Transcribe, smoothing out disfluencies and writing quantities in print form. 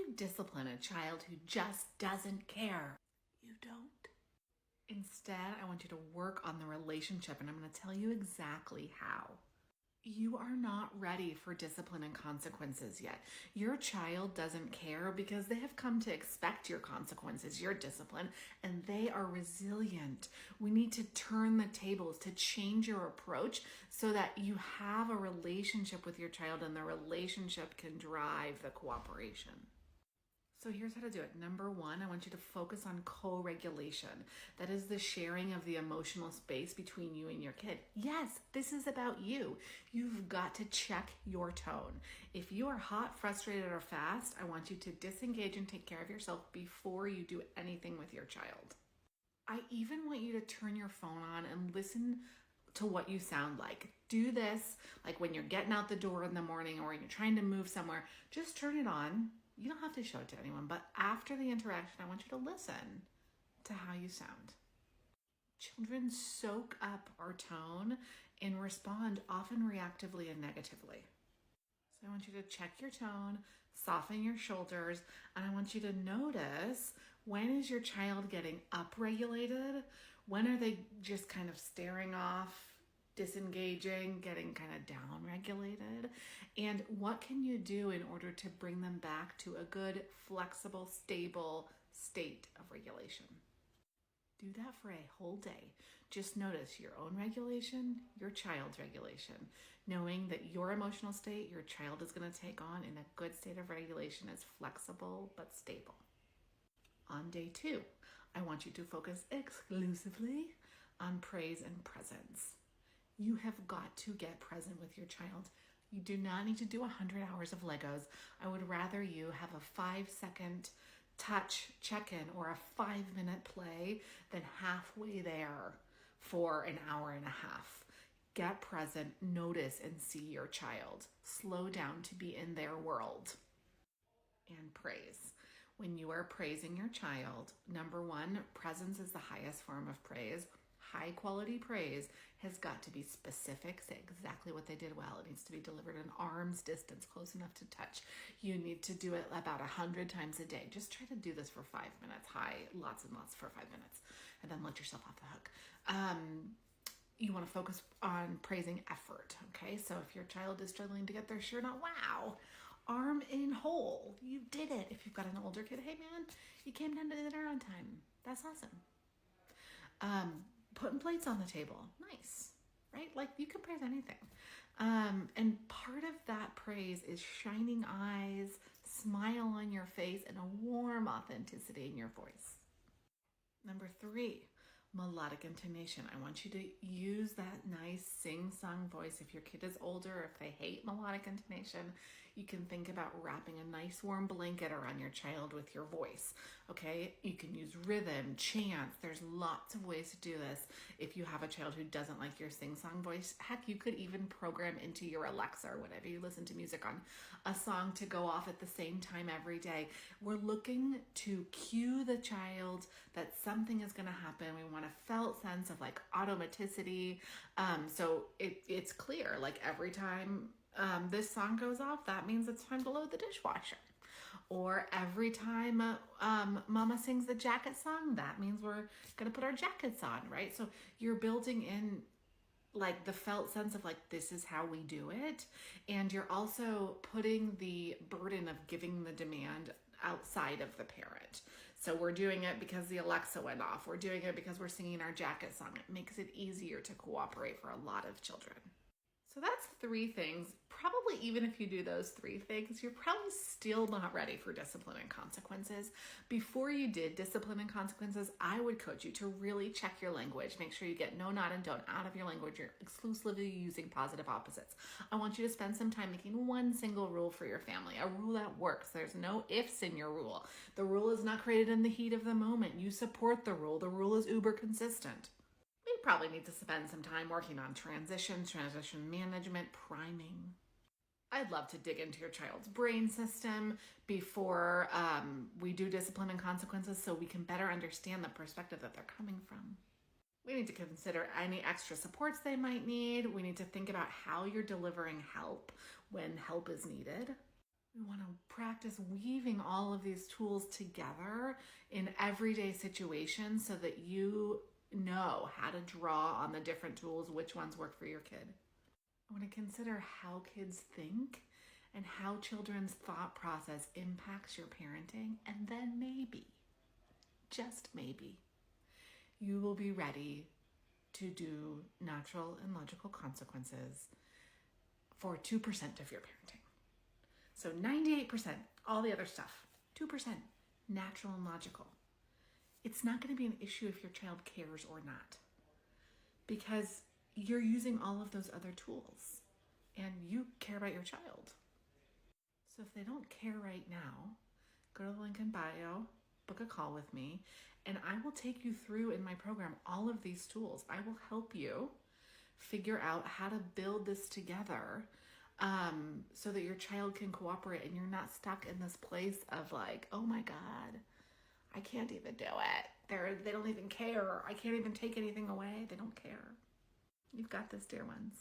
you discipline a child who just doesn't care? You don't. Instead, I want you to work on the relationship, and I'm going to tell you exactly how. You are not ready for discipline and consequences yet. Your child doesn't care because they have come to expect your consequences, your discipline, and they are resilient. We need to turn the tables, to change your approach so that you have a relationship with your child and the relationship can drive the cooperation. So here's how to do it. Number one, I want you to focus on co-regulation. That is the sharing of the emotional space between you and your kid. Yes, this is about you. You've got to check your tone. If you are hot, frustrated, or fast, I want you to disengage and take care of yourself before you do anything with your child. I even want you to turn your phone on and listen to what you sound like. Do this like when you're getting out the door in the morning or when you're trying to move somewhere. Just turn it on. You don't have to show it to anyone, but after the interaction, I want you to listen to how you sound. Children soak up our tone and respond often reactively and negatively. So I want you to check your tone, soften your shoulders, and I want you to notice, when is your child getting upregulated? When are they just kind of staring off, disengaging, getting kind of down-regulated? And what can you do in order to bring them back to a good, flexible, stable state of regulation? Do that for a whole day. Just notice your own regulation, your child's regulation, knowing that your emotional state, your child is going to take on in a good state of regulation is flexible but stable. On day 2, I want you to focus exclusively on praise and presence. You have got to get present with your child. You do not need to do 100 hours of Legos. I would rather you have a 5-second touch check-in or a 5-minute play than halfway there for an hour and a half. Get present, notice, and see your child. Slow down to be in their world. And praise. When you are praising your child, number one, presence is the highest form of praise. High quality praise has got to be specific, say exactly what they did well. It needs to be delivered an arm's distance, close enough to touch. You need to do it about 100 times a day. Just try to do this for 5 minutes, lots and lots for 5 minutes, and then let yourself off the hook. You want to focus on praising effort, okay? So if your child is struggling to get their shirt on, wow, arm in hole, you did it. If you've got an older kid, hey man, you came down to dinner on time. That's awesome. Putting plates on the table. Nice, right? Like you can praise anything. And part of that praise is shining eyes, smile on your face, and a warm authenticity in your voice. Number 3, melodic intonation. I want you to use that nice sing-song voice. If your kid is older, if they hate melodic intonation, you can think about wrapping a nice warm blanket around your child with your voice, okay? You can use rhythm, chants. There's lots of ways to do this. If you have a child who doesn't like your sing-song voice, heck, you could even program into your Alexa or whatever you listen to music on a song to go off at the same time every day. We're looking to cue the child that something is going to happen. We want a felt sense of like automaticity. So it's clear, like every time this song goes off, that means it's time to load the dishwasher. Or every time mama sings the jacket song, that means we're going to put our jackets on, right? So you're building in like the felt sense of like, this is how we do it. And you're also putting the burden of giving the demand outside of the parent. So we're doing it because the Alexa went off. We're doing it because we're singing our jacket song. It makes it easier to cooperate for a lot of children. So that's 3 things. Probably even if you do those 3 things, you're probably still not ready for discipline and consequences. Before you did discipline and consequences, I would coach you to really check your language. Make sure you get no, not, and don't out of your language. You're exclusively using positive opposites. I want you to spend some time making one single rule for your family, a rule that works. There's no ifs in your rule. The rule is not created in the heat of the moment. You support the rule. The rule is uber consistent. We probably need to spend some time working on transition management, priming. I'd love to dig into your child's brain system before we do discipline and consequences so we can better understand the perspective that they're coming from. We need to consider any extra supports they might need. We need to think about how you're delivering help when help is needed. We want to practice weaving all of these tools together in everyday situations so that you know how to draw on the different tools, which ones work for your kid. I want to consider how kids think and how children's thought process impacts your parenting, and then maybe, just maybe, you will be ready to do natural and logical consequences for 2% of your parenting. So 98%, all the other stuff, 2%, natural and logical. It's not going to be an issue if your child cares or not, because you're using all of those other tools and you care about your child. So if they don't care right now, go to the link in bio, book a call with me, and I will take you through in my program all of these tools. I will help you figure out how to build this together so that your child can cooperate and you're not stuck in this place of like, oh my God, I can't even do it. They don't even care. I can't even take anything away. They don't care. You've got this, dear ones.